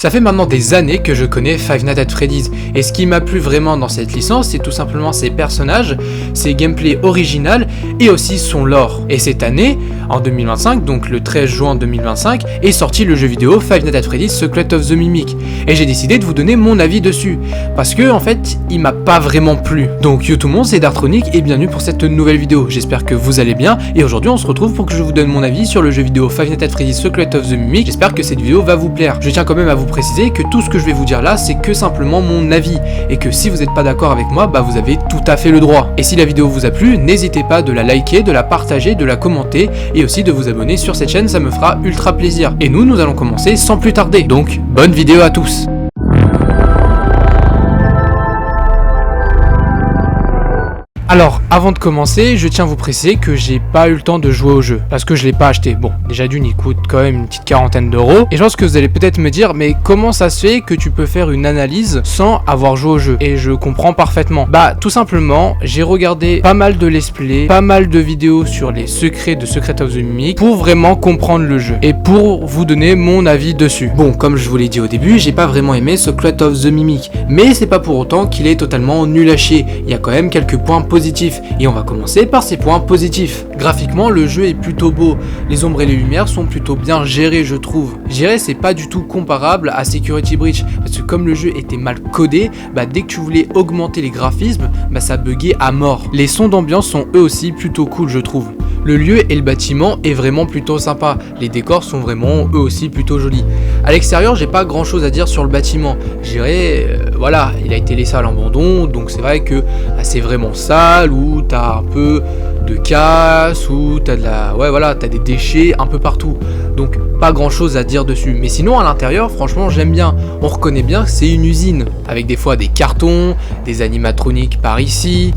Ça fait maintenant des années que je connais Five Nights at Freddy's, et ce qui m'a plu vraiment dans cette licence, c'est tout simplement ses personnages, ses gameplays original et aussi son lore. Et cette année, en 2025, donc le 13 juin 2025, est sorti le jeu vidéo Five Nights at Freddy's Secret of the Mimic. Et j'ai décidé de vous donner mon avis dessus, parce que en fait, il m'a pas vraiment plu. Donc yo tout le monde, c'est Dartronic et bienvenue pour cette nouvelle vidéo. J'espère que vous allez bien, et aujourd'hui on se retrouve pour que je vous donne mon avis sur le jeu vidéo Five Nights at Freddy's Secret of the Mimic. J'espère que cette vidéo va vous plaire. Je tiens quand même à vous préciser que tout ce que je vais vous dire là, c'est que simplement mon avis, et que si vous n'êtes pas d'accord avec moi, bah vous avez tout à fait le droit. Et si la vidéo vous a plu, n'hésitez pas de la liker, de la partager, de la commenter, et aussi de vous abonner sur cette chaîne, ça me fera ultra plaisir. Et nous allons commencer sans plus tarder. Donc, bonne vidéo à tous. Alors, avant de commencer, je tiens à vous préciser que j'ai pas eu le temps de jouer au jeu, parce que je l'ai pas acheté. Bon, déjà d'une, il coûte quand même une petite quarantaine d'euros, et je pense que vous allez peut-être me dire, mais comment ça se fait que tu peux faire une analyse sans avoir joué au jeu? Et je comprends parfaitement. Bah, tout simplement, j'ai regardé pas mal de let's play, pas mal de vidéos sur les secrets de Secret of the Mimic, pour vraiment comprendre le jeu, et pour vous donner mon avis dessus. Bon, comme je vous l'ai dit au début, j'ai pas vraiment aimé Secret of the Mimic, mais c'est pas pour autant qu'il est totalement nul à chier. Il y a quand même quelques points positifs. Et on va commencer par ces points positifs. Graphiquement, le jeu est plutôt beau, les ombres et les lumières sont plutôt bien gérées, je trouve. Je dirais c'est pas du tout comparable à Security Breach, parce que comme le jeu était mal codé, bah dès que tu voulais augmenter les graphismes, bah ça buguait à mort. Les sons d'ambiance sont eux aussi plutôt cool, je trouve. Le lieu et le bâtiment est vraiment plutôt sympa, les décors sont vraiment eux aussi plutôt jolis. À l'extérieur, j'ai pas grand chose à dire sur le bâtiment, je dirais, voilà, il a été laissé à l'abandon, donc c'est vrai que bah, c'est vraiment sale, où t'as un peu de casse, où t'as de la... ouais voilà, t'as des déchets un peu partout, donc pas grand chose à dire dessus. Mais sinon à l'intérieur, franchement j'aime bien, on reconnaît bien que c'est une usine, avec des fois des cartons, des animatroniques par ici,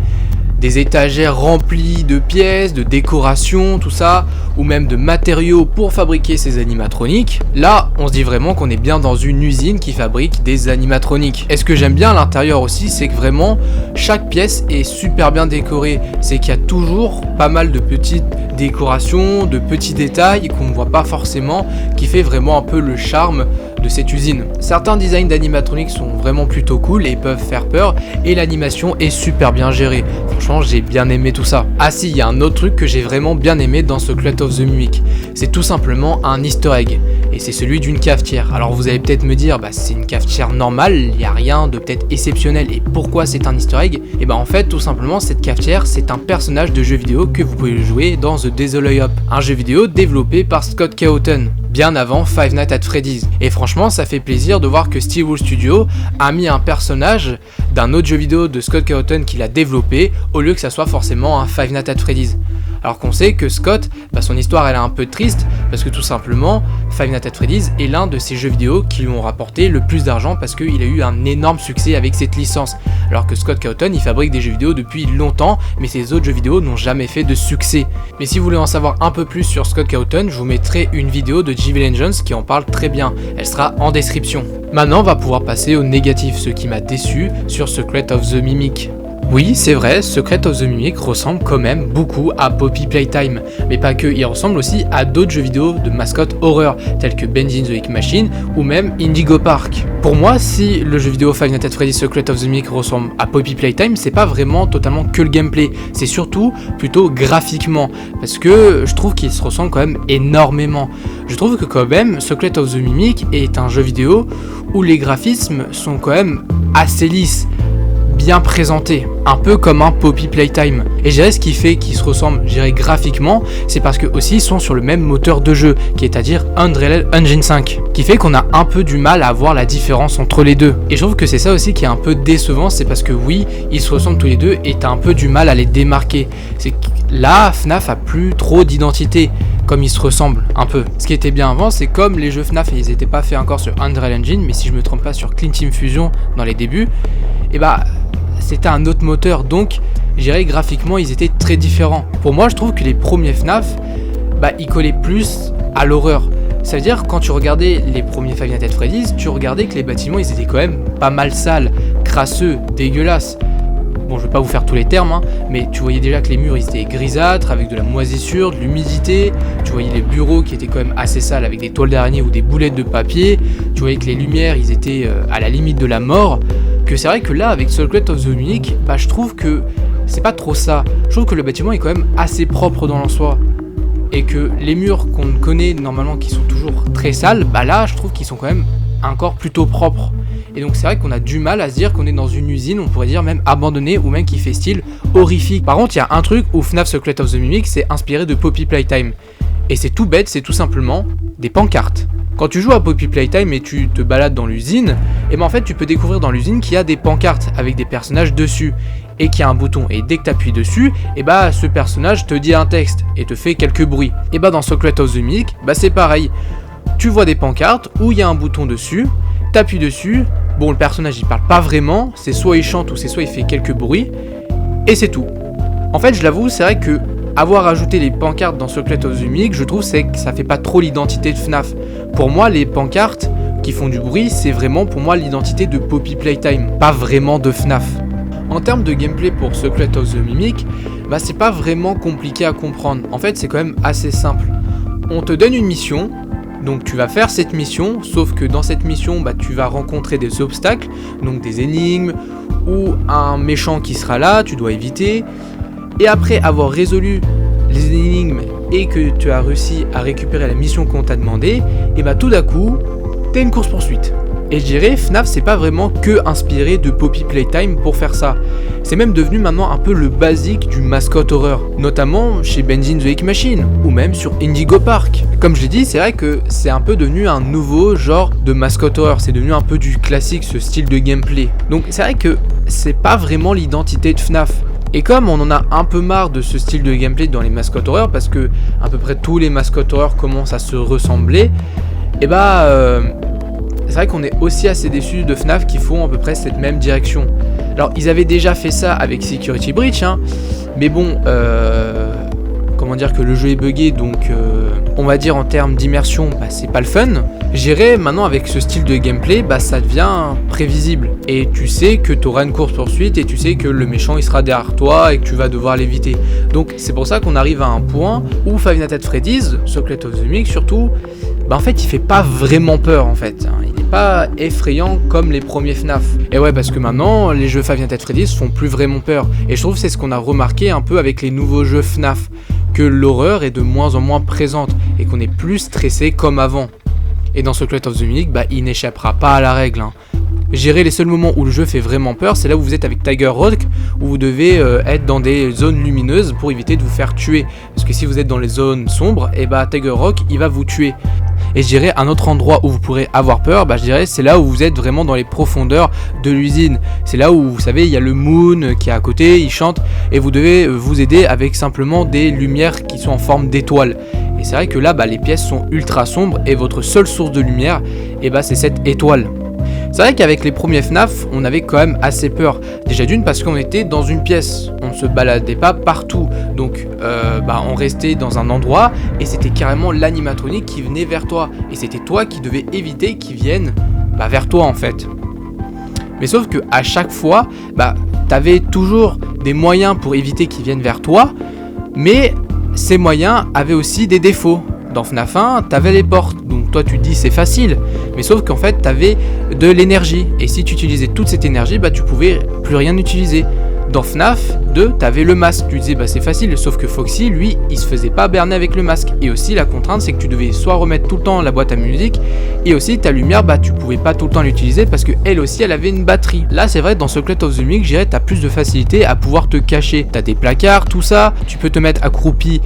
des étagères remplies de pièces, de décorations, tout ça, ou même de matériaux pour fabriquer ces animatroniques. Là, on se dit vraiment qu'on est bien dans une usine qui fabrique des animatroniques. Et ce que j'aime bien à l'intérieur aussi, c'est que vraiment, chaque pièce est super bien décorée. C'est qu'il y a toujours pas mal de petites décorations, de petits détails qu'on ne voit pas forcément, qui fait vraiment un peu le charme de cette usine. Certains designs d'animatroniques sont vraiment plutôt cool et peuvent faire peur, et l'animation est super bien gérée. Franchement, j'ai bien aimé tout ça. Ah si, il y a un autre truc que j'ai vraiment bien aimé dans Secret of the Mimic. C'est tout simplement un easter egg, et c'est celui d'une cafetière. Alors vous allez peut-être me dire, bah c'est une cafetière normale, il n'y a rien de peut-être exceptionnel, et pourquoi c'est un easter egg? Et bah en fait, tout simplement, cette cafetière, c'est un personnage de jeu vidéo que vous pouvez jouer dans The Desolate Up, un jeu vidéo développé par Scott Cawthon, bien avant Five Nights at Freddy's. Et franchement, ça fait plaisir de voir que Steelwood Studio a mis un personnage d'un autre jeu vidéo de Scott Cawthon qu'il a développé, au lieu que ça soit forcément un Five Nights at Freddy's. Alors qu'on sait que Scott, bah son histoire elle est un peu triste, parce que tout simplement, Five Nights at Freddy's est l'un de ces jeux vidéo qui lui ont rapporté le plus d'argent, parce qu'il a eu un énorme succès avec cette licence. Alors que Scott Cawthon, il fabrique des jeux vidéo depuis longtemps, mais ses autres jeux vidéo n'ont jamais fait de succès. Mais si vous voulez en savoir un peu plus sur Scott Cawthon, je vous mettrai une vidéo de JV Legends qui en parle très bien, elle sera en description. Maintenant, on va pouvoir passer au négatif, ce qui m'a déçu sur Secret of the Mimic. Oui, c'est vrai, Secret of the Mimic ressemble quand même beaucoup à Poppy Playtime, mais pas que, il ressemble aussi à d'autres jeux vidéo de mascotte horreur, tels que Bendy the Ink Machine ou même Indigo Park. Pour moi, si le jeu vidéo Five Nights at Freddy's Secret of the Mimic ressemble à Poppy Playtime, c'est pas vraiment totalement que le gameplay, c'est surtout plutôt graphiquement, parce que je trouve qu'il se ressemble quand même énormément. Je trouve que quand même, Secret of the Mimic est un jeu vidéo où les graphismes sont quand même assez lisses, bien présenté, un peu comme un Poppy Playtime. Et je dirais ce qui fait qu'ils se ressemblent, je dirais graphiquement, c'est parce que aussi ils sont sur le même moteur de jeu, qui est à dire Unreal Engine 5, qui fait qu'on a un peu du mal à voir la différence entre les deux. Et je trouve que c'est ça aussi qui est un peu décevant, c'est parce que oui, ils se ressemblent tous les deux et t'as un peu du mal à les démarquer. C'est que là, FNAF a plus trop d'identité, comme ils se ressemblent un peu. Ce qui était bien avant, c'est comme les jeux FNAF, ils n'étaient pas faits encore sur Unreal Engine, mais si je me trompe pas sur Clean Team Fusion dans les débuts, et bah c'était un autre moteur, donc je dirais graphiquement ils étaient très différents. Pour moi, je trouve que les premiers FNAF, bah ils collaient plus à l'horreur. Ça veut dire quand tu regardais les premiers Five Nights at Freddy's, tu regardais que les bâtiments ils étaient quand même pas mal sales, crasseux, dégueulasses. bon je vais pas vous faire tous les termes, mais tu voyais déjà que les murs ils étaient grisâtres, avec de la moisissure, de l'humidité, tu voyais les bureaux qui étaient quand même assez sales avec des toiles d'araignée ou des boulettes de papier, tu voyais que les lumières ils étaient à la limite de la mort, que c'est vrai que là avec Secret of the Munich, je trouve que c'est pas trop ça, je trouve que le bâtiment est quand même assez propre dans l'en-soi. Et que les murs qu'on connaît normalement qui sont toujours très sales, là je trouve qu'ils sont quand même encore plutôt propres. Et donc c'est vrai qu'on a du mal à se dire qu'on est dans une usine, on pourrait dire même abandonnée ou même qui fait style horrifique. Par contre il y a un truc où FNAF Secret of the Mimic c'est inspiré de Poppy Playtime. Et c'est tout bête, c'est tout simplement des pancartes. Quand tu joues à Poppy Playtime et tu te balades dans l'usine, en fait tu peux découvrir dans l'usine qu'il y a des pancartes avec des personnages dessus. Et qu'il y a un bouton, et dès que tu appuies dessus, ce personnage te dit un texte et te fait quelques bruits. Et dans Secret of the Mimic, c'est pareil. Tu vois des pancartes où il y a un bouton dessus, t'appuies dessus, le personnage il parle pas vraiment, c'est soit il chante ou c'est soit il fait quelques bruits, et c'est tout. En fait, je l'avoue, c'est vrai que avoir ajouté les pancartes dans Secret of the Mimic, je trouve que ça fait pas trop l'identité de FNAF. Pour moi, les pancartes qui font du bruit, c'est vraiment pour moi l'identité de Poppy Playtime, pas vraiment de FNAF. En termes de gameplay pour Secret of the Mimic, c'est pas vraiment compliqué à comprendre. En fait, c'est quand même assez simple. On te donne une mission, donc tu vas faire cette mission, sauf que dans cette mission, tu vas rencontrer des obstacles, donc des énigmes, ou un méchant qui sera là, tu dois éviter. Et après avoir résolu les énigmes et que tu as réussi à récupérer la mission qu'on t'a demandé, tout d'un coup, t'as une course-poursuite. Et je dirais, FNAF c'est pas vraiment que inspiré de Poppy Playtime pour faire ça. C'est même devenu maintenant un peu le basique du mascot horror, notamment chez Benzin the Ink Machine, ou même sur Indigo Park. Comme je l'ai dit, c'est vrai que c'est un peu devenu un nouveau genre de mascot horror, c'est devenu un peu du classique ce style de gameplay. Donc c'est vrai que c'est pas vraiment l'identité de FNAF. Et comme on en a un peu marre de ce style de gameplay dans les mascot horror, parce que à peu près tous les mascot horror commencent à se ressembler, c'est vrai qu'on est aussi assez déçus de FNAF qui font à peu près cette même direction. Alors ils avaient déjà fait ça avec Security Breach, mais comment dire que le jeu est buggé, donc on va dire en termes d'immersion, c'est pas le fun. Gérer maintenant avec ce style de gameplay, ça devient prévisible. Et tu sais que tu auras une course poursuite et tu sais que le méchant il sera derrière toi et que tu vas devoir l'éviter. Donc c'est pour ça qu'on arrive à un point où Five Nights at Freddy's, Secret of the Mimic surtout, en fait il fait pas vraiment peur en fait. Il n'est pas effrayant comme les premiers FNAF. Et ouais, parce que maintenant les jeux Five Nights at Freddy's font plus vraiment peur. Et je trouve que c'est ce qu'on a remarqué un peu avec les nouveaux jeux FNAF, que l'horreur est de moins en moins présente et qu'on est plus stressé comme avant. Et dans Secret of the Mimic, il n'échappera pas à la règle. Gérer les seuls moments où le jeu fait vraiment peur, c'est là où vous êtes avec Tiger Rock, où vous devez être dans des zones lumineuses pour éviter de vous faire tuer. Parce que si vous êtes dans les zones sombres, Tiger Rock il va vous tuer. Et je dirais un autre endroit où vous pourrez avoir peur, je dirais c'est là où vous êtes vraiment dans les profondeurs de l'usine. C'est là où vous savez il y a le Moon qui est à côté, il chante et vous devez vous aider avec simplement des lumières qui sont en forme d'étoiles. Et c'est vrai que là les pièces sont ultra sombres et votre seule source de lumière c'est cette étoile. C'est vrai qu'avec les premiers FNAF, on avait quand même assez peur. Déjà d'une parce qu'on était dans une pièce, on ne se baladait pas partout. Donc on restait dans un endroit et c'était carrément l'animatronique qui venait vers toi. Et c'était toi qui devais éviter qu'il vienne vers toi en fait. Mais sauf que à chaque fois, t'avais toujours des moyens pour éviter qu'ils viennent vers toi. Mais ces moyens avaient aussi des défauts. Dans FNAF 1, t'avais les portes, donc toi tu te dis c'est facile, mais sauf qu'en fait t'avais de l'énergie, et si tu utilisais toute cette énergie, tu pouvais plus rien utiliser. Dans FNAF 2, t'avais le masque, tu disais c'est facile, sauf que Foxy, lui, il se faisait pas berner avec le masque. Et aussi la contrainte, c'est que tu devais soit remettre tout le temps la boîte à musique, et aussi ta lumière, tu pouvais pas tout le temps l'utiliser parce que elle aussi, elle avait une batterie. Là, c'est vrai, dans Secret of the Mimic, je dirais, t'as plus de facilité à pouvoir te cacher. T'as des placards, tout ça, tu peux te mettre accroupi,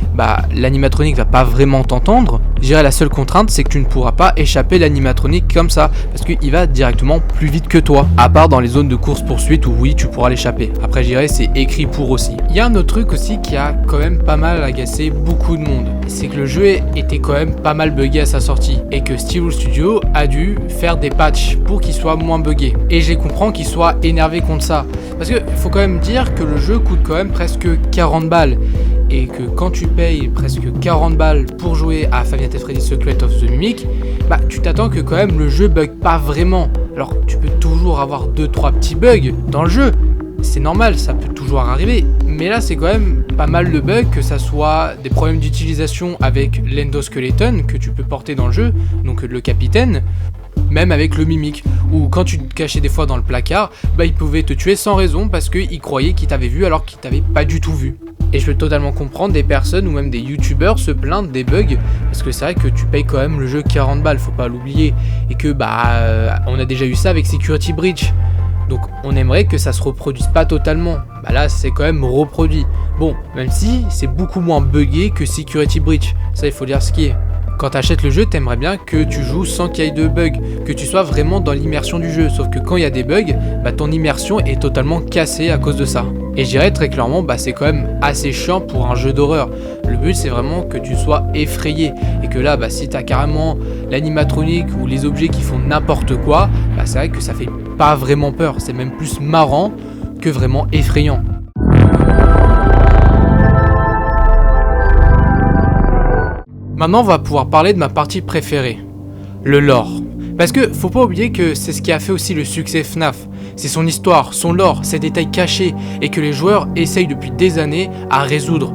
l'animatronique va pas vraiment t'entendre. Je dirais la seule contrainte, c'est que tu ne pourras pas échapper l'animatronique comme ça, parce qu'il va directement plus vite que toi. À part dans les zones de course-poursuite où oui, tu pourras l'échapper. Après, je dirais, c'est écrit pour aussi. Il y a un autre truc aussi qui a quand même pas mal agacé beaucoup de monde. C'est que le jeu était quand même pas mal buggé à sa sortie. Et que Steel Studio a dû faire des patchs pour qu'il soit moins buggé. Et je les comprends qu'ils soient énervés contre ça. Parce que faut quand même dire que le jeu coûte quand même presque 40 balles. Et que quand tu payes presque 40 balles pour jouer à Five Nights at Freddy's Secret of the Mimic, tu t'attends que quand même le jeu bug pas vraiment. Alors tu peux toujours avoir 2-3 petits bugs dans le jeu, c'est normal, ça peut toujours arriver. Mais là, c'est quand même pas mal de bugs, que ça soit des problèmes d'utilisation avec l'endoskeleton que tu peux porter dans le jeu, donc le capitaine, même avec le mimique, ou quand tu te cachais des fois dans le placard, il pouvait te tuer sans raison parce qu'il croyait qu'il t'avait vu alors qu'il t'avait pas du tout vu. Et je peux totalement comprendre des personnes ou même des youtubeurs se plaindre des bugs, parce que c'est vrai que tu payes quand même le jeu 40 balles, faut pas l'oublier, et que on a déjà eu ça avec Security Breach. Donc on aimerait que ça se reproduise pas totalement. Là c'est quand même reproduit. Bon, même si c'est beaucoup moins buggé que Security Breach, ça il faut dire ce qui est. Quand t'achètes le jeu, t'aimerais bien que tu joues sans qu'il y ait de bugs, que tu sois vraiment dans l'immersion du jeu. Sauf que quand il y a des bugs, ton immersion est totalement cassée à cause de ça. Et je dirais très clairement, c'est quand même assez chiant pour un jeu d'horreur. Le but c'est vraiment que tu sois effrayé. Et que là, si t'as carrément l'animatronique ou les objets qui font n'importe quoi, c'est vrai que ça fait pas vraiment peur. C'est même plus marrant que vraiment effrayant. Maintenant, on va pouvoir parler de ma partie préférée, le lore. Parce que faut pas oublier que c'est ce qui a fait aussi le succès FNAF. C'est son histoire, son lore, ses détails cachés et que les joueurs essayent depuis des années à résoudre.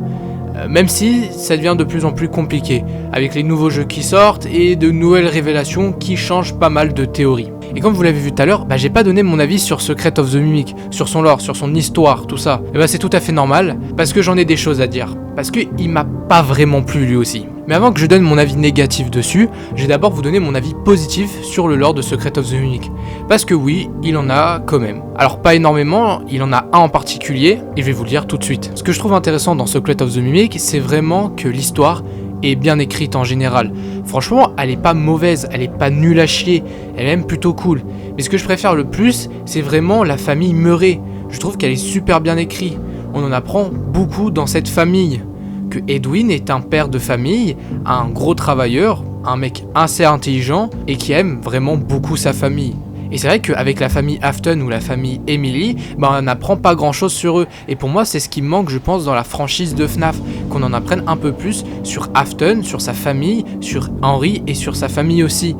Même si ça devient de plus en plus compliqué, avec les nouveaux jeux qui sortent et de nouvelles révélations qui changent pas mal de théories. Et comme vous l'avez vu tout à l'heure, j'ai pas donné mon avis sur Secret of the Mimic, sur son lore, sur son histoire, tout ça. Et c'est tout à fait normal, parce que j'en ai des choses à dire. Parce qu'il m'a pas vraiment plu lui aussi. Mais avant que je donne mon avis négatif dessus, je vais d'abord vous donner mon avis positif sur le lore de Secret of the Mimic. Parce que oui, il en a quand même. Alors pas énormément, il en a un en particulier, et je vais vous le dire tout de suite. Ce que je trouve intéressant dans Secret of the Mimic, c'est vraiment que l'histoire est bien écrite en général. Franchement, elle est pas mauvaise, elle est pas nulle à chier, elle est même plutôt cool. Mais ce que je préfère le plus, c'est vraiment la famille Murray. Je trouve qu'elle est super bien écrite. On en apprend beaucoup dans cette famille. Que Edwin est un père de famille, un gros travailleur, un mec assez intelligent et qui aime vraiment beaucoup sa famille. Et c'est vrai qu'avec la famille Afton ou la famille Emily, on n'apprend pas grand chose sur eux. Et pour moi, c'est ce qui me manque, je pense, dans la franchise de FNAF. Qu'on en apprenne un peu plus sur Afton, sur sa famille, sur Henry et sur sa famille aussi.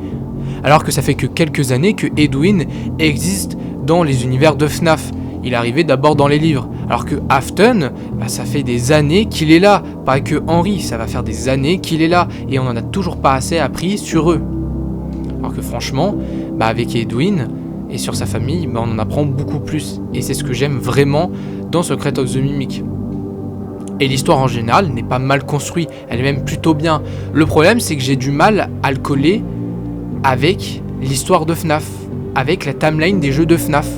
Alors que ça fait que quelques années que Edwin existe dans les univers de FNAF. Il est arrivé d'abord dans les livres. Alors que Afton, ça fait des années qu'il est là. Pas que Henry, ça va faire des années qu'il est là. Et on n'en a toujours pas assez appris sur eux. Alors que franchement, avec Edwin et sur sa famille, on en apprend beaucoup plus. Et c'est ce que j'aime vraiment dans Secret of the Mimic. Et l'histoire en général n'est pas mal construite. Elle est même plutôt bien. Le problème, c'est que j'ai du mal à le coller avec l'histoire de FNAF. Avec la timeline des jeux de FNAF.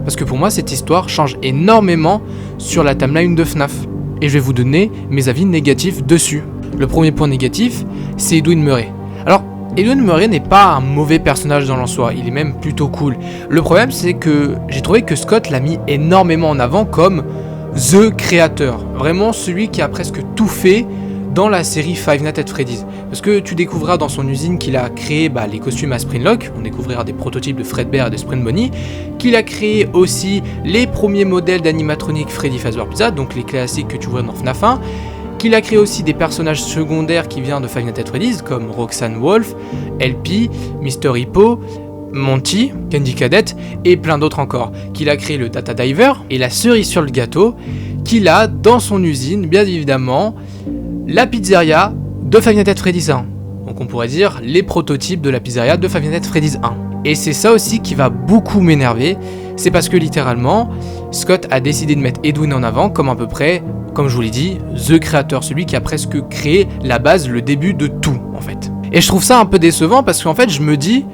Parce que pour moi, cette histoire change énormément sur la timeline de FNAF. Et je vais vous donner mes avis négatifs dessus. Le premier point négatif, c'est Edwin Murray. Alors, Edwin Murray n'est pas un mauvais personnage dans l'en-soi, il est même plutôt cool. Le problème, c'est que j'ai trouvé que Scott l'a mis énormément en avant comme THE créateur. Vraiment celui qui a presque tout fait dans la série Five Nights at Freddy's. Parce que tu découvriras dans son usine qu'il a créé les costumes à Springlock, on découvrira des prototypes de Fredbear et de Spring Bonnie, qu'il a créé aussi les premiers modèles d'animatronique Freddy Fazbear Pizza, donc les classiques que tu vois dans FNAF 1, qu'il a créé aussi des personnages secondaires qui viennent de Five Nights at Freddy's, comme Roxanne Wolf, LP, Mr. Hippo, Monty, Candy Cadet et plein d'autres encore, qu'il a créé le Data Diver, et la cerise sur le gâteau, qu'il a dans son usine, bien évidemment, la pizzeria de Five Nights at Freddy's 1. Donc on pourrait dire les prototypes de la pizzeria de Five Nights at Freddy's 1. Et c'est ça aussi qui va beaucoup m'énerver, c'est parce que littéralement, Scott a décidé de mettre Edwin en avant comme à peu près, comme je vous l'ai dit, THE créateur, celui qui a presque créé la base, le début de tout en fait. Et je trouve ça un peu décevant parce qu'en fait je me dis,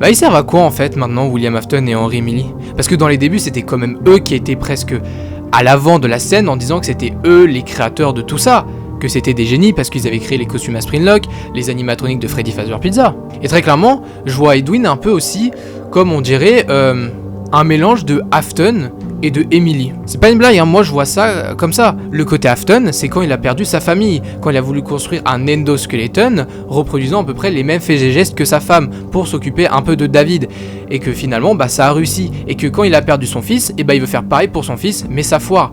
ils servent à quoi en fait maintenant William Afton et Henry Emily? Parce que dans les débuts c'était quand même eux qui étaient presque à l'avant de la scène en disant que c'était eux les créateurs de tout ça. Que c'était des génies parce qu'ils avaient créé les costumes à Springlock, les animatroniques de Freddy Fazbear Pizza. Et très clairement, je vois Edwin un peu aussi comme on dirait un mélange de Afton et de Emily. C'est pas une blague, moi je vois ça comme ça. Le côté Afton, c'est quand il a perdu sa famille, quand il a voulu construire un endoskeleton reproduisant à peu près les mêmes faits et gestes que sa femme pour s'occuper un peu de David. Et que finalement, ça a réussi. Et que quand il a perdu son fils, il veut faire pareil pour son fils, mais ça foire.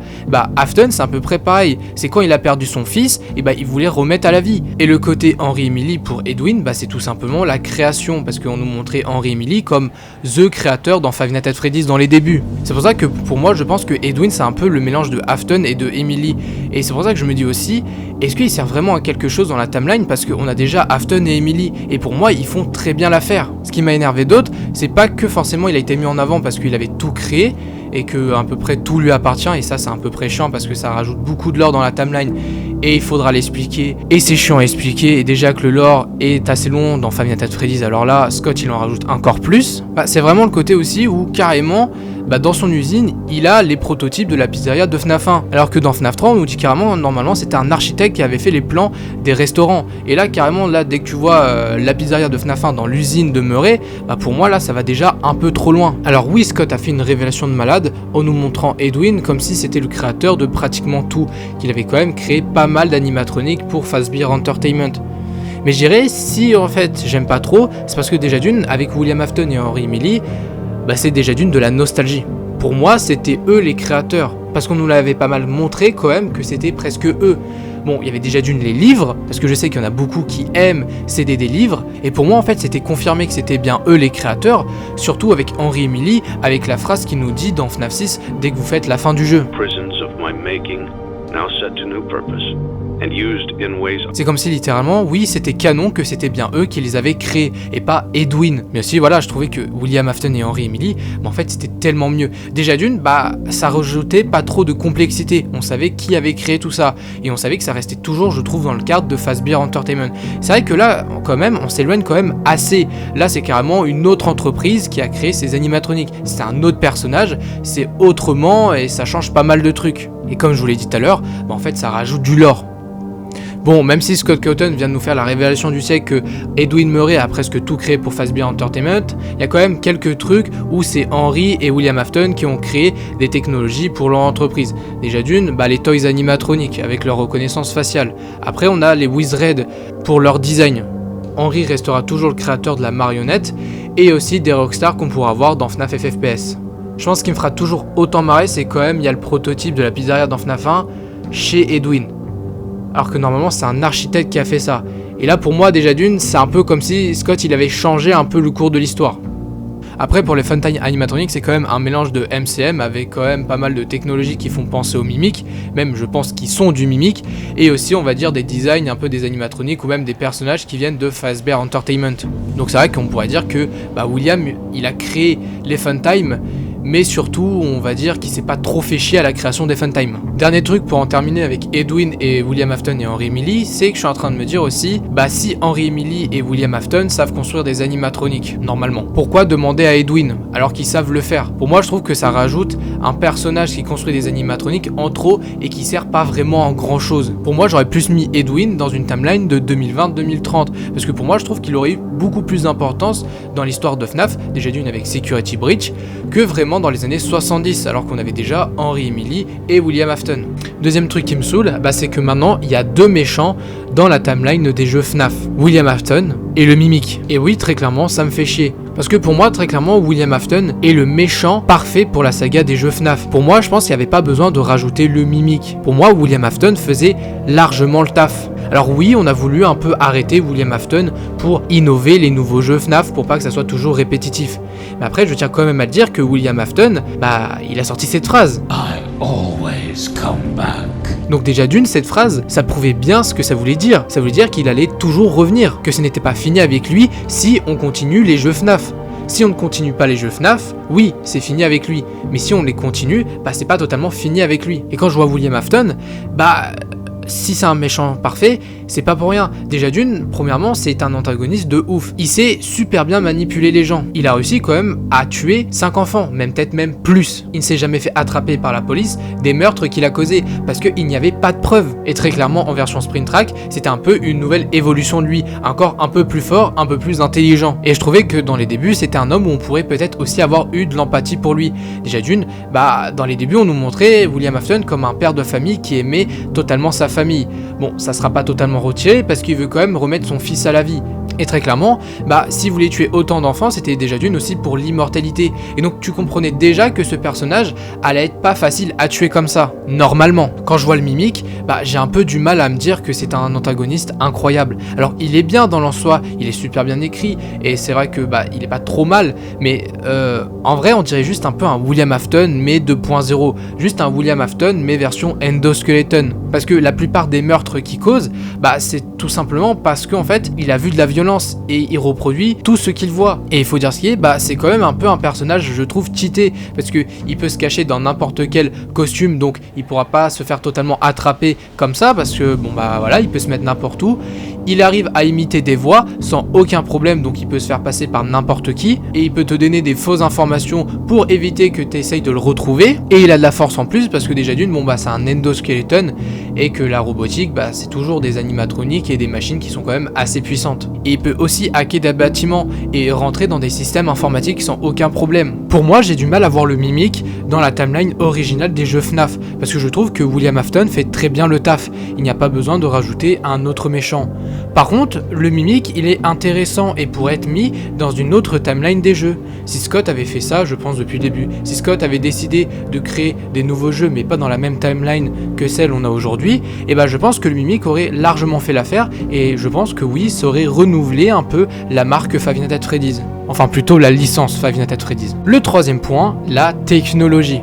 Afton, c'est à peu près pareil. C'est quand il a perdu son fils, il voulait remettre à la vie. Et le côté Henry Emily pour Edwin, c'est tout simplement la création, parce qu'on nous montrait Henry Emily comme THE créateur dans Five Nights at Freddy's dans les débuts. C'est pour ça que pour pour moi, je pense que Edwin, c'est un peu le mélange de Afton et de Emily. Et c'est pour ça que je me dis aussi, est-ce qu'il sert vraiment à quelque chose dans la timeline? Parce qu'on a déjà Afton et Emily. Et pour moi, ils font très bien l'affaire. Ce qui m'a énervé d'autre, c'est pas que forcément il a été mis en avant parce qu'il avait tout créé et que à peu près tout lui appartient. Et ça, c'est un peu près chiant parce que ça rajoute beaucoup de lore dans la timeline. Et il faudra l'expliquer. Et c'est chiant à expliquer. Et déjà que le lore est assez long dans Five Nights at Freddy's, alors là, Scott, il en rajoute encore plus. C'est vraiment le côté aussi où carrément, dans son usine, il a les prototypes de la pizzeria de FNAF 1. Alors que dans FNAF 3, on nous dit carrément, normalement, c'était un architecte qui avait fait les plans des restaurants. Et là, carrément, là, dès que tu vois la pizzeria de FNAF 1 dans l'usine de Murray, pour moi, là, ça va déjà un peu trop loin. Alors oui, Scott a fait une révélation de malade en nous montrant Edwin comme si c'était le créateur de pratiquement tout, qu'il avait quand même créé pas mal d'animatroniques pour Fazbear Entertainment. Mais je dirais, si en fait j'aime pas trop, c'est parce que déjà d'une, avec William Afton et Henry Emily, c'est déjà d'une de la nostalgie. Pour moi, c'était eux les créateurs, parce qu'on nous l'avait pas mal montré quand même que c'était presque eux. Bon, il y avait déjà d'une les livres, parce que je sais qu'il y en a beaucoup qui aiment céder des livres, et pour moi en fait c'était confirmé que c'était bien eux les créateurs, surtout avec Henry Emily, avec la phrase qu'il nous dit dans FNAF 6 dès que vous faites la fin du jeu. C'est comme si littéralement, oui, c'était canon que c'était bien eux qui les avaient créés et pas Edwin. Mais aussi, voilà, je trouvais que William Afton et Henry Emily, en fait, c'était tellement mieux. Déjà d'une, ça rajoutait pas trop de complexité. On savait qui avait créé tout ça et on savait que ça restait toujours, je trouve, dans le cadre de Fazbear Entertainment. C'est vrai que là, quand même, on s'éloigne quand même assez. Là, c'est carrément une autre entreprise qui a créé ces animatroniques. C'est un autre personnage, c'est autrement et ça change pas mal de trucs. Et comme je vous l'ai dit tout à l'heure, en fait, ça rajoute du lore. Bon, même si Scott Cawthon vient de nous faire la révélation du siècle que Edwin Murray a presque tout créé pour Fazbear Entertainment, il y a quand même quelques trucs où c'est Henry et William Afton qui ont créé des technologies pour leur entreprise. Déjà d'une, les toys animatroniques avec leur reconnaissance faciale. Après, on a les Wizred pour leur design. Henry restera toujours le créateur de la marionnette et aussi des rockstars qu'on pourra voir dans FNAF FFPS. Je pense qu'il me fera toujours autant marrer, c'est quand même il y a le prototype de la pizzeria dans FNAF 1 chez Edwin. Alors que normalement c'est un architecte qui a fait ça. Et là pour moi déjà d'une, c'est un peu comme si Scott il avait changé un peu le cours de l'histoire. Après pour les Funtime animatroniques c'est quand même un mélange de MCM avec quand même pas mal de technologies qui font penser au mimiques, même je pense qu'ils sont du mimique, et aussi on va dire des designs un peu des animatroniques ou même des personnages qui viennent de Fazbear Entertainment. Donc c'est vrai qu'on pourrait dire que William il a créé les Funtime, mais surtout on va dire qu'il s'est pas trop fait chier à la création des Funtime. Dernier truc pour en terminer avec Edwin et William Afton et Henry Emily, c'est que je suis en train de me dire aussi, si Henry Emily et William Afton savent construire des animatroniques, normalement, pourquoi demander à Edwin alors qu'ils savent le faire? Pour moi je trouve que ça rajoute un personnage qui construit des animatroniques en trop et qui sert pas vraiment en grand chose. Pour moi j'aurais plus mis Edwin dans une timeline de 2020-2030, parce que pour moi je trouve qu'il aurait eu beaucoup plus d'importance dans l'histoire de FNAF, déjà d'une avec Security Breach, que vraiment dans les années 70, alors qu'on avait déjà Henry Emily et William Afton. Deuxième truc qui me saoule, c'est que maintenant il y a deux méchants dans la timeline des jeux FNAF, William Afton et le Mimic. Et oui, très clairement, ça me fait chier. Parce que pour moi, très clairement, William Afton est le méchant parfait pour la saga des jeux FNAF. Pour moi, je pense qu'il n'y avait pas besoin de rajouter le Mimic. Pour moi, William Afton faisait largement le taf. Alors oui, on a voulu un peu arrêter William Afton pour innover les nouveaux jeux FNAF pour pas que ça soit toujours répétitif. Mais après, je tiens quand même à le dire que William Afton, il a sorti cette phrase. I always come back. Donc déjà d'une, cette phrase, ça prouvait bien ce que ça voulait dire. Ça voulait dire qu'il allait toujours revenir, que ce n'était pas fini avec lui si on continue les jeux FNAF. Si on ne continue pas les jeux FNAF, oui, c'est fini avec lui. Mais si on les continue, c'est pas totalement fini avec lui. Et quand je vois William Afton, si c'est un méchant parfait, c'est pas pour rien. Déjà d'une, premièrement, c'est un antagoniste de ouf. Il sait super bien manipuler les gens. Il a réussi quand même à tuer 5 enfants, peut-être même plus. Il ne s'est jamais fait attraper par la police des meurtres qu'il a causés, parce qu'il n'y avait pas de preuves. Et très clairement, en version Sprint Track, c'était un peu une nouvelle évolution de lui, encore un peu plus fort, un peu plus intelligent. Et je trouvais que dans les débuts, c'était un homme où on pourrait peut-être aussi avoir eu de l'empathie pour lui. Déjà d'une, dans les débuts, on nous montrait William Afton comme un père de famille qui aimait totalement sa famille. Bon, ça sera pas totalement retiré parce qu'il veut quand même remettre son fils à la vie. Et très clairement, si vous voulez tuer autant d'enfants, c'était déjà d'une aussi pour l'immortalité. Et donc tu comprenais déjà que ce personnage allait être pas facile à tuer comme ça, normalement. Quand je vois le Mimic, j'ai un peu du mal à me dire que c'est un antagoniste incroyable. Alors il est bien dans l'en soi, il est super bien écrit, et c'est vrai que il est pas trop mal, mais en vrai on dirait juste un peu un William Afton mais 2.0, juste un William Afton mais version endoskeleton. Parce que la plupart des meurtres qu'il cause, c'est tout simplement parce qu'en fait il a vu de la violence et il reproduit tout ce qu'il voit. Et il faut dire ce qui est, c'est quand même un peu un personnage, je trouve, cheaté, parce que il peut se cacher dans n'importe quel costume, donc il pourra pas se faire totalement attraper comme ça, parce que voilà, il peut se mettre n'importe où. Il arrive à imiter des voix sans aucun problème, donc il peut se faire passer par n'importe qui, et il peut te donner des fausses informations pour éviter que tu essayes de le retrouver, et il a de la force en plus, parce que déjà d'une, c'est un endoskeleton, et que la robotique, c'est toujours des animatroniques et des machines qui sont quand même assez puissantes. Et il peut aussi hacker des bâtiments et rentrer dans des systèmes informatiques sans aucun problème. Pour moi, j'ai du mal à voir le Mimic dans la timeline originale des jeux FNAF, parce que je trouve que William Afton fait très bien le taf, il n'y a pas besoin de rajouter un autre méchant. Par contre, le Mimic, il est intéressant et pourrait être mis dans une autre timeline des jeux. Si Scott avait fait ça, je pense depuis le début, si Scott avait décidé de créer des nouveaux jeux mais pas dans la même timeline que celle qu'on a aujourd'hui, je pense que le Mimic aurait largement fait l'affaire, et je pense que oui, ça aurait renouvelé un peu la marque Five Nights at Freddy's. Enfin plutôt la licence Five Nights at Freddy's. Le troisième point, la technologie.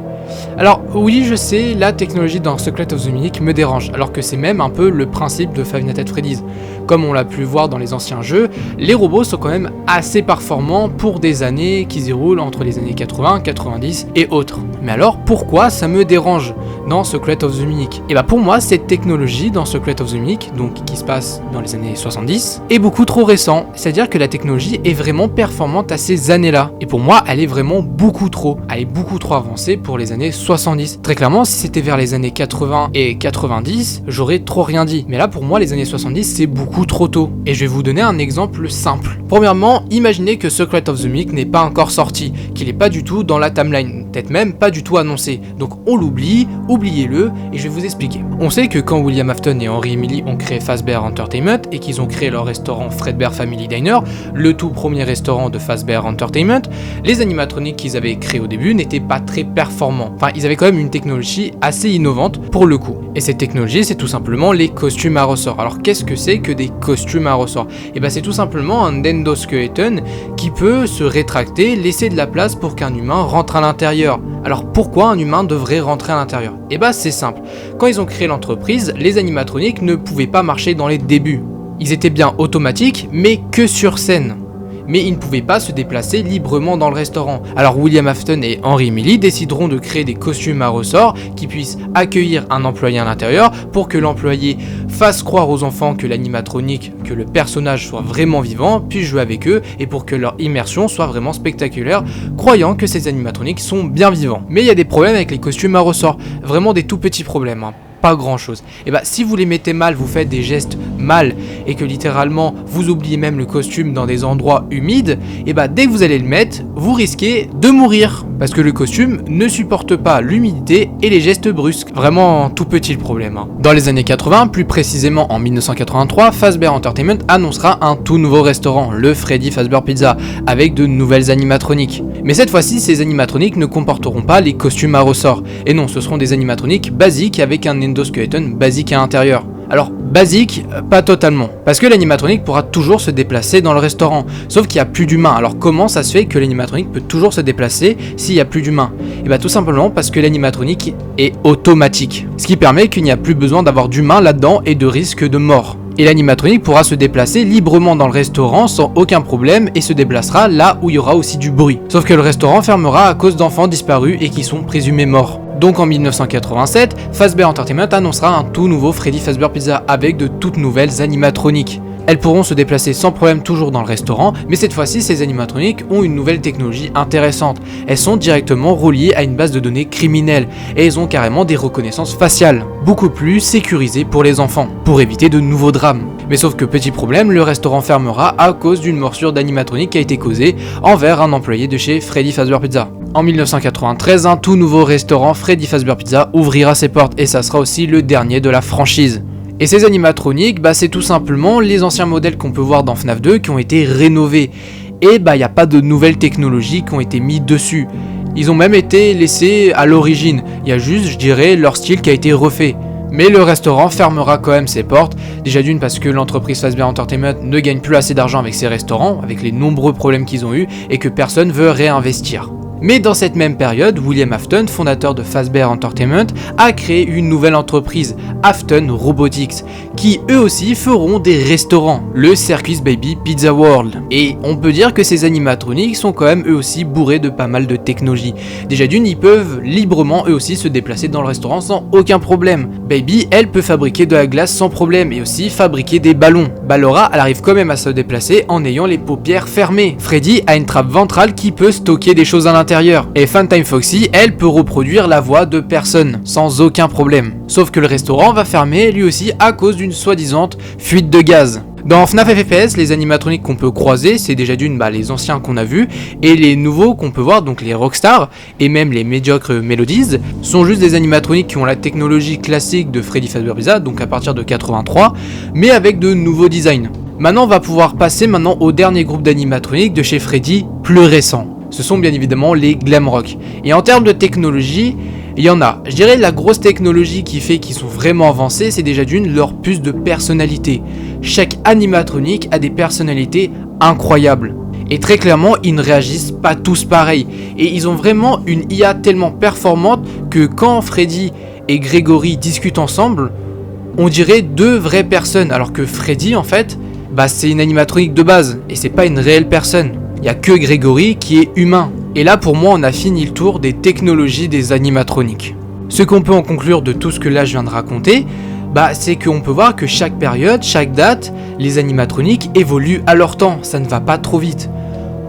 Alors oui, je sais, la technologie dans Secret of the Mimic me dérange, alors que c'est même un peu le principe de Five Nights at Freddy's. Comme on l'a pu voir dans les anciens jeux, les robots sont quand même assez performants pour des années qui se déroulent entre les années 80, 90 et autres. Mais alors pourquoi ça me dérange dans Secret of the Mimic? Et pour moi, cette technologie dans Secret of the Mimic, donc qui se passe dans les années 70, est beaucoup trop récent. C'est-à-dire que la technologie est vraiment performante à ces années-là. Et pour moi, elle est vraiment beaucoup trop. Elle est beaucoup trop avancée pour les années 70. Très clairement, si c'était vers les années 80 et 90, j'aurais trop rien dit. Mais là, pour moi, les années 70, c'est beaucoup trop tôt. Et je vais vous donner un exemple simple. Premièrement, imaginez que Secret of the Mimic n'est pas encore sorti, qu'il n'est pas du tout dans la timeline, peut-être même pas du tout annoncé. Donc on l'oublie, oubliez-le, et je vais vous expliquer. On sait que quand William Afton et Henry Emily ont créé Fazbear Entertainment et qu'ils ont créé leur restaurant Fredbear Family Diner, le tout premier restaurant de Fazbear Entertainment, les animatroniques qu'ils avaient créés au début n'étaient pas très performants. Enfin, ils avaient quand même une technologie assez innovante pour le coup. Et cette technologie, c'est tout simplement les costumes à ressort. Alors qu'est-ce que c'est que des costumes à ressort? Et c'est tout simplement un endoskeleton qui peut se rétracter, laisser de la place pour qu'un humain rentre à l'intérieur. Alors pourquoi un humain devrait rentrer à l'intérieur? Et c'est simple. Quand ils ont créé l'entreprise, les animatroniques ne pouvaient pas marcher dans les débuts. Ils étaient bien automatiques, mais que sur scène. Mais ils ne pouvaient pas se déplacer librement dans le restaurant. Alors William Afton et Henry Emily décideront de créer des costumes à ressort qui puissent accueillir un employé à l'intérieur pour que l'employé fasse croire aux enfants que l'animatronique, que le personnage soit vraiment vivant, puisse jouer avec eux et pour que leur immersion soit vraiment spectaculaire, croyant que ces animatroniques sont bien vivants. Mais il y a des problèmes avec les costumes à ressort, vraiment des tout petits problèmes. Pas grand chose. Et si vous les mettez mal, vous faites des gestes mal et que littéralement vous oubliez même le costume dans des endroits humides, dès que vous allez le mettre, vous risquez de mourir parce que le costume ne supporte pas l'humidité et les gestes brusques. Vraiment tout petit le problème. Dans les années 80, plus précisément en 1983, Fazbear Entertainment annoncera un tout nouveau restaurant, le Freddy Fazbear Pizza, avec de nouvelles animatroniques. Mais cette fois-ci, ces animatroniques ne comporteront pas les costumes à ressort. Et non, ce seront des animatroniques basiques avec un endoskeleton basique à l'intérieur. Alors, basique, pas totalement. Parce que l'animatronique pourra toujours se déplacer dans le restaurant. Sauf qu'il n'y a plus d'humains. Alors comment ça se fait que l'animatronique peut toujours se déplacer s'il n'y a plus d'humains? Et tout simplement parce que l'animatronique est automatique. Ce qui permet qu'il n'y a plus besoin d'avoir d'humains là-dedans et de risque de mort. Et l'animatronique pourra se déplacer librement dans le restaurant sans aucun problème et se déplacera là où il y aura aussi du bruit. Sauf que le restaurant fermera à cause d'enfants disparus et qui sont présumés morts. Donc en 1987, Fazbear Entertainment annoncera un tout nouveau Freddy Fazbear Pizza avec de toutes nouvelles animatroniques. Elles pourront se déplacer sans problème toujours dans le restaurant, mais cette fois-ci ces animatroniques ont une nouvelle technologie intéressante. Elles sont directement reliées à une base de données criminelle et elles ont carrément des reconnaissances faciales, beaucoup plus sécurisées pour les enfants, pour éviter de nouveaux drames. Mais sauf que petit problème, le restaurant fermera à cause d'une morsure d'animatronique qui a été causée envers un employé de chez Freddy Fazbear Pizza. En 1993, un tout nouveau restaurant Freddy Fazbear Pizza ouvrira ses portes et ça sera aussi le dernier de la franchise. Et ces animatroniques, c'est tout simplement les anciens modèles qu'on peut voir dans FNAF 2 qui ont été rénovés. Et il n'y a pas de nouvelles technologies qui ont été mises dessus. Ils ont même été laissés à l'origine. Il y a juste, je dirais, leur style qui a été refait. Mais le restaurant fermera quand même ses portes, déjà d'une parce que l'entreprise Fazbear Entertainment ne gagne plus assez d'argent avec ses restaurants, avec les nombreux problèmes qu'ils ont eu, et que personne veut réinvestir. Mais dans cette même période, William Afton, fondateur de Fazbear Entertainment, a créé une nouvelle entreprise, Afton Robotics, qui eux aussi feront des restaurants, le Circus Baby Pizza World. Et on peut dire que ces animatroniques sont quand même eux aussi bourrés de pas mal de technologie. Déjà d'une, ils peuvent librement eux aussi se déplacer dans le restaurant sans aucun problème. Baby, elle peut fabriquer de la glace sans problème et aussi fabriquer des ballons. Ballora, elle arrive quand même à se déplacer en ayant les paupières fermées. Freddy a une trappe ventrale qui peut stocker des choses à l'intérieur. Et Funtime Foxy, elle peut reproduire la voix de personne, sans aucun problème. Sauf que le restaurant va fermer lui aussi à cause d'une soi-disant fuite de gaz. Dans FNAF FPS, les animatroniques qu'on peut croiser, c'est déjà d'une les anciens qu'on a vus, et les nouveaux qu'on peut voir, donc les Rockstar, et même les médiocres Melodies, sont juste des animatroniques qui ont la technologie classique de Freddy Fazbear Pizza, donc à partir de 83, mais avec de nouveaux designs. Maintenant, on va pouvoir passer au dernier groupe d'animatroniques de chez Freddy, plus récent. Ce sont bien évidemment les Glamrock. Et en termes de technologie, il y en a. Je dirais la grosse technologie qui fait qu'ils sont vraiment avancés, c'est déjà d'une leur puce de personnalité. Chaque animatronique a des personnalités incroyables. Et très clairement, ils ne réagissent pas tous pareil. Et ils ont vraiment une IA tellement performante que quand Freddy et Gregory discutent ensemble, on dirait deux vraies personnes. Alors que Freddy, en fait, c'est une animatronique de base. Et c'est pas une réelle personne. Il n'y a que Gregory qui est humain. Et là, pour moi, on a fini le tour des technologies des animatroniques. Ce qu'on peut en conclure de tout ce que là je viens de raconter, c'est qu'on peut voir que chaque période, chaque date, les animatroniques évoluent à leur temps. Ça ne va pas trop vite.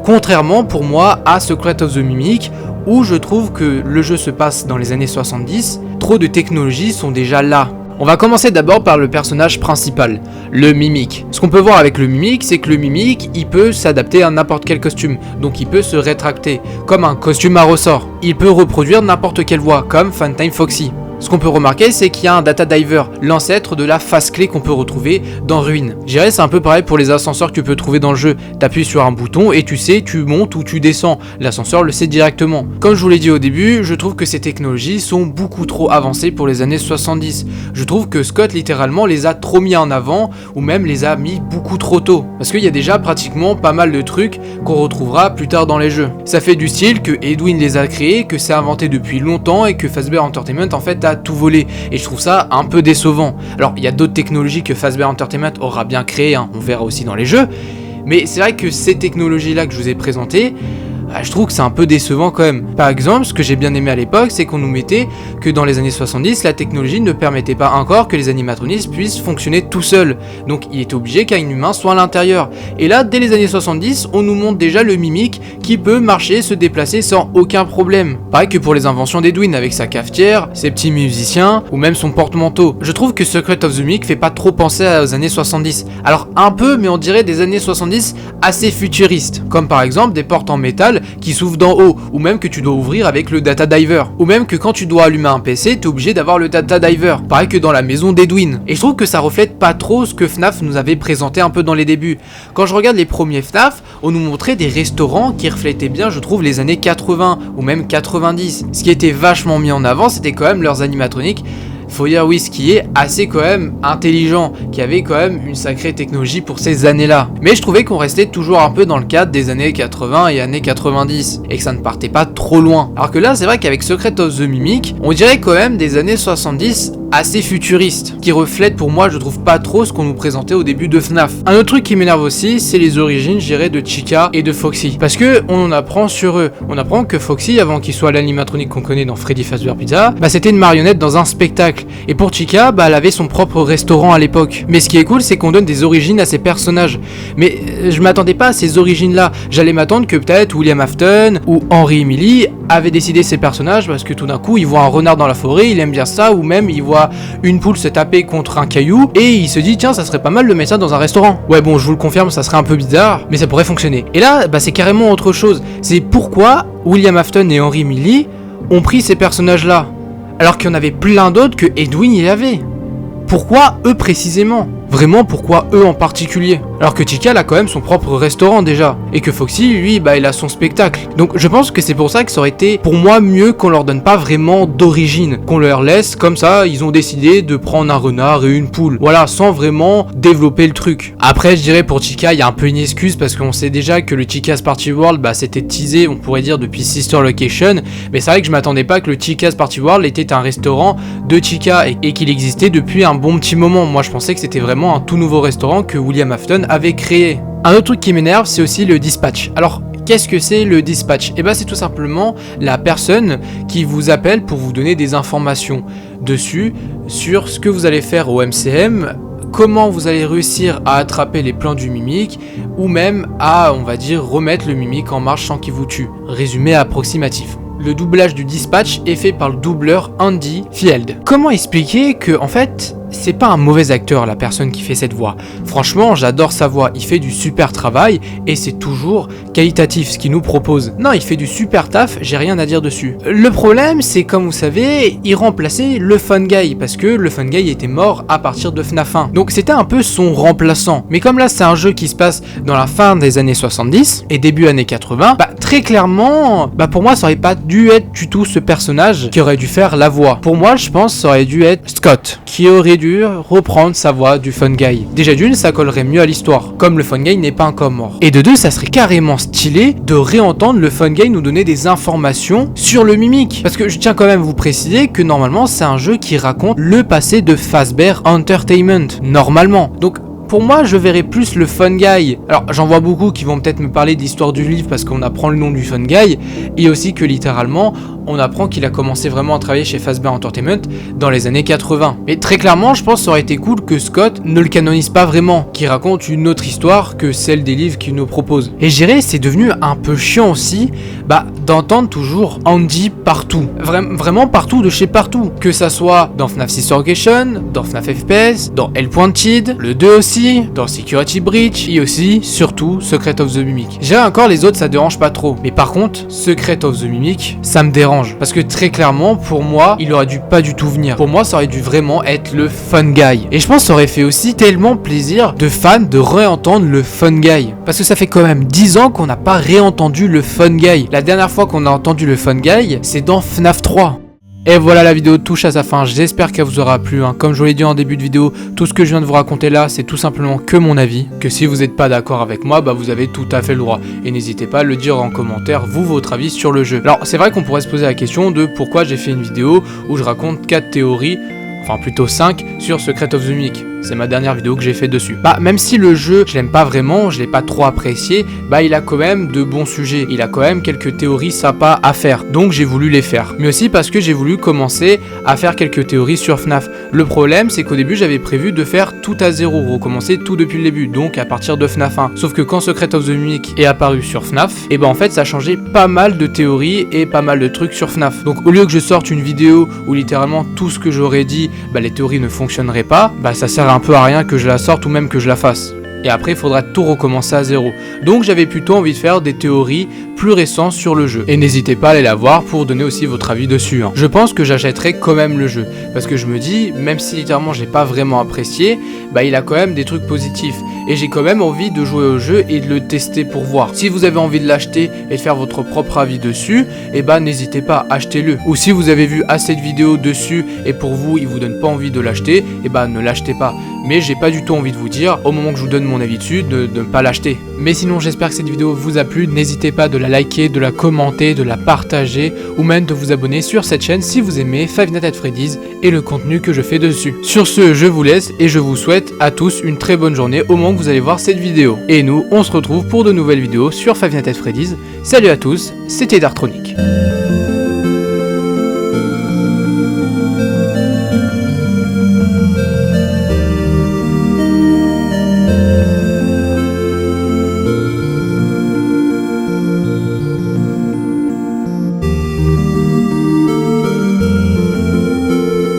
Contrairement pour moi à Secret of the Mimic, où je trouve que le jeu se passe dans les années 70, trop de technologies sont déjà là. On va commencer d'abord par le personnage principal, le Mimic. Ce qu'on peut voir avec le Mimic, c'est que le Mimic, il peut s'adapter à n'importe quel costume, donc il peut se rétracter, comme un costume à ressort. Il peut reproduire n'importe quelle voix, comme Funtime Foxy. Ce qu'on peut remarquer, c'est qu'il y a un Data Diver, l'ancêtre de la face clé qu'on peut retrouver dans Ruin. Je dirais c'est un peu pareil pour les ascenseurs que tu peux trouver dans le jeu. T'appuies sur un bouton et tu sais, tu montes ou tu descends. L'ascenseur le sait directement. Comme je vous l'ai dit au début, je trouve que ces technologies sont beaucoup trop avancées pour les années 70. Je trouve que Scott littéralement les a trop mis en avant ou même les a mis beaucoup trop tôt. Parce qu'il y a déjà pratiquement pas mal de trucs qu'on retrouvera plus tard dans les jeux. Ça fait du style que Edwin les a créés, que c'est inventé depuis longtemps et que Fazbear Entertainment en fait a tout volé, et je trouve ça un peu décevant. Alors il y a d'autres technologies que Fazbear Entertainment aura bien créées, on verra aussi dans les jeux, mais c'est vrai que ces technologies là que je vous ai présentées, je trouve que c'est un peu décevant quand même. Par exemple, ce que j'ai bien aimé à l'époque, c'est qu'on nous mettait que dans les années 70, la technologie ne permettait pas encore que les animatroniques puissent fonctionner tout seuls. Donc il était obligé qu'un humain soit à l'intérieur. Et là, dès les années 70, on nous montre déjà le Mimic qui peut marcher, se déplacer sans aucun problème. Pareil que pour les inventions d'Edwin avec sa cafetière, ses petits musiciens ou même son porte-manteau. Je trouve que Secret of the Mimic fait pas trop penser aux années 70. Alors un peu, mais on dirait des années 70 assez futuristes. Comme par exemple des portes en métal qui s'ouvre d'en haut, ou même que tu dois ouvrir avec le Data Diver, ou même que quand tu dois allumer un PC, t'es obligé d'avoir le Data Diver, pareil que dans la maison d'Edwin. Et je trouve que ça reflète pas trop ce que FNAF nous avait présenté un peu dans les débuts. Quand je regarde les premiers FNAF, on nous montrait des restaurants qui reflétaient bien, je trouve, les années 80, ou même 90. Ce qui était vachement mis en avant, c'était quand même leurs animatroniques. Faut dire oui, ce qui est assez quand même intelligent, qui avait quand même une sacrée technologie pour ces années-là. Mais je trouvais qu'on restait toujours un peu dans le cadre des années 80 et années 90, et que ça ne partait pas trop loin. Alors que là, c'est vrai qu'avec Secret of the Mimic, on dirait quand même des années 70 assez futuristes, qui reflètent pour moi, je trouve pas trop ce qu'on nous présentait au début de FNAF. Un autre truc qui m'énerve aussi, c'est les origines, je dirais, de Chica et de Foxy. Parce que on apprend sur eux, on apprend que Foxy, avant qu'il soit l'animatronique qu'on connaît dans Freddy Fazbear Pizza, c'était une marionnette dans un spectacle. Et pour Chica, elle avait son propre restaurant à l'époque. Mais ce qui est cool, c'est qu'on donne des origines à ces personnages. Mais je m'attendais pas à ces origines-là. J'allais m'attendre que peut-être William Afton ou Henry Emily avaient décidé ces personnages parce que tout d'un coup, il voit un renard dans la forêt, il aime bien ça, ou même il voit une poule se taper contre un caillou et il se dit tiens, ça serait pas mal de mettre ça dans un restaurant. Ouais, bon, je vous le confirme, ça serait un peu bizarre, mais ça pourrait fonctionner. Et là, c'est carrément autre chose. C'est pourquoi William Afton et Henry Emily ont pris ces personnages-là, alors qu'il y en avait plein d'autres que Edwin y avait. pourquoi eux précisément? Vraiment, pourquoi eux en particulier? Alors que Chica a quand même son propre restaurant déjà, et que Foxy, lui, il a son spectacle. Donc je pense que c'est pour ça que ça aurait été, pour moi, mieux qu'on leur donne pas vraiment d'origine, qu'on leur laisse comme ça, ils ont décidé de prendre un renard et une poule, voilà, sans vraiment développer le truc. Après, je dirais pour Chica, il y a un peu une excuse, parce qu'on sait déjà que le Chica's Party World, c'était teasé, on pourrait dire, depuis Sister Location, mais c'est vrai que je m'attendais pas que le Chica's Party World était un restaurant de Chica, et qu'il existait depuis un bon petit moment. Moi, je pensais que c'était vraiment un tout nouveau restaurant que William Afton avait créé. Un autre truc qui m'énerve, c'est aussi le dispatch. Alors, qu'est-ce que c'est le dispatch? C'est tout simplement la personne qui vous appelle pour vous donner des informations dessus, sur ce que vous allez faire au MCM, comment vous allez réussir à attraper les plans du mimique, ou même à, on va dire, remettre le mimique en marche sans qu'il vous tue. Résumé approximatif. Le doublage du dispatch est fait par le doubleur Andy Field. Comment expliquer que, en fait, c'est pas un mauvais acteur la personne qui fait cette voix. Franchement, j'adore sa voix, il fait du super travail et c'est toujours qualitatif ce qu'il nous propose. Non, il fait du super taf, j'ai rien à dire dessus. Le problème, c'est comme vous savez, il remplaçait le Fun Guy parce que le Fun Guy était mort à partir de FNAF 1. Donc c'était un peu son remplaçant. Mais comme là, c'est un jeu qui se passe dans la fin des années 70 et début années 80, très clairement, pour moi, ça aurait pas dû être du tout ce personnage qui aurait dû faire la voix. Pour moi, je pense que ça aurait dû être Scott, qui aurait dû reprendre sa voix du Fun Guy. Déjà d'une, ça collerait mieux à l'histoire, comme le Fun Guy n'est pas encore mort. Et de deux, ça serait carrément stylé de réentendre le Fun Guy nous donner des informations sur le mimique. Parce que je tiens quand même à vous préciser que normalement, c'est un jeu qui raconte le passé de Fazbear Entertainment. Normalement. Donc, pour moi, je verrais plus le Fun Guy. Alors, j'en vois beaucoup qui vont peut-être me parler de l'histoire du livre parce qu'on apprend le nom du Fun Guy, et aussi que littéralement, on apprend qu'il a commencé vraiment à travailler chez Fazbear Entertainment dans les années 80. Mais très clairement, je pense que ça aurait été cool que Scott ne le canonise pas vraiment, qu'il raconte une autre histoire que celle des livres qu'il nous propose. Et je dirais, c'est devenu un peu chiant aussi, d'entendre toujours Andy partout. Vraiment partout, de chez partout. Que ça soit dans FNAF Sister Location, dans FNAF FPS, dans L.Pointed, le 2 aussi, dans Security Breach, et aussi, surtout, Secret of the Mimic. Je dirais encore, les autres, ça dérange pas trop. Mais par contre, Secret of the Mimic, ça me dérange. Parce que très clairement, pour moi, il aurait dû pas du tout venir. Pour moi, ça aurait dû vraiment être le Fun Guy. Et je pense que ça aurait fait aussi tellement plaisir de fans de réentendre le Fun Guy. Parce que ça fait quand même 10 ans qu'on n'a pas réentendu le Fun Guy. La dernière fois qu'on a entendu le Fun Guy, c'est dans FNAF 3. Et voilà, la vidéo touche à sa fin, j'espère qu'elle vous aura plu, Comme je vous l'ai dit en début de vidéo, tout ce que je viens de vous raconter là, c'est tout simplement que mon avis, que si vous n'êtes pas d'accord avec moi, vous avez tout à fait le droit. Et n'hésitez pas à le dire en commentaire, vous, votre avis sur le jeu. Alors, c'est vrai qu'on pourrait se poser la question de pourquoi j'ai fait une vidéo où je raconte 4 théories, enfin plutôt 5, sur Secret of the Mimic. C'est ma dernière vidéo que j'ai fait dessus. Même si le jeu, je l'aime pas vraiment, je l'ai pas trop apprécié, il a quand même de bons sujets. Il a quand même quelques théories sympas à faire. Donc j'ai voulu les faire. Mais aussi parce que j'ai voulu commencer à faire quelques théories sur FNAF. Le problème, c'est qu'au début, j'avais prévu de faire tout à zéro, recommencer tout depuis le début, donc à partir de FNAF 1. Sauf que quand Secret of the Mimic est apparu sur FNAF, en fait, ça a changé pas mal de théories et pas mal de trucs sur FNAF. Donc au lieu que je sorte une vidéo où littéralement tout ce que j'aurais dit, les théories ne fonctionneraient pas, ça sert un peu à rien que je la sorte ou même que je la fasse. Et après, il faudra tout recommencer à zéro. Donc j'avais plutôt envie de faire des théories plus récentes sur le jeu. Et n'hésitez pas à aller la voir pour donner aussi votre avis dessus. Je pense que j'achèterai quand même le jeu. Parce que je me dis, même si littéralement je l'ai pas vraiment apprécié, il a quand même des trucs positifs. Et j'ai quand même envie de jouer au jeu et de le tester pour voir. Si vous avez envie de l'acheter et de faire votre propre avis dessus, n'hésitez pas, achetez-le. Ou si vous avez vu assez de vidéos dessus et pour vous, il vous donne pas envie de l'acheter, ne l'achetez pas. Mais j'ai pas du tout envie de vous dire, au moment que je vous donne mon avis dessus, de ne pas l'acheter. Mais sinon, j'espère que cette vidéo vous a plu. N'hésitez pas de la liker, de la commenter, de la partager ou même de vous abonner sur cette chaîne si vous aimez Five Nights at Freddy's et le contenu que je fais dessus. Sur ce, je vous laisse et je vous souhaite à tous une très bonne journée au moment que vous allez voir cette vidéo. Et nous, on se retrouve pour de nouvelles vidéos sur Five Nights at Freddy's. Salut à tous, c'était Darktronic.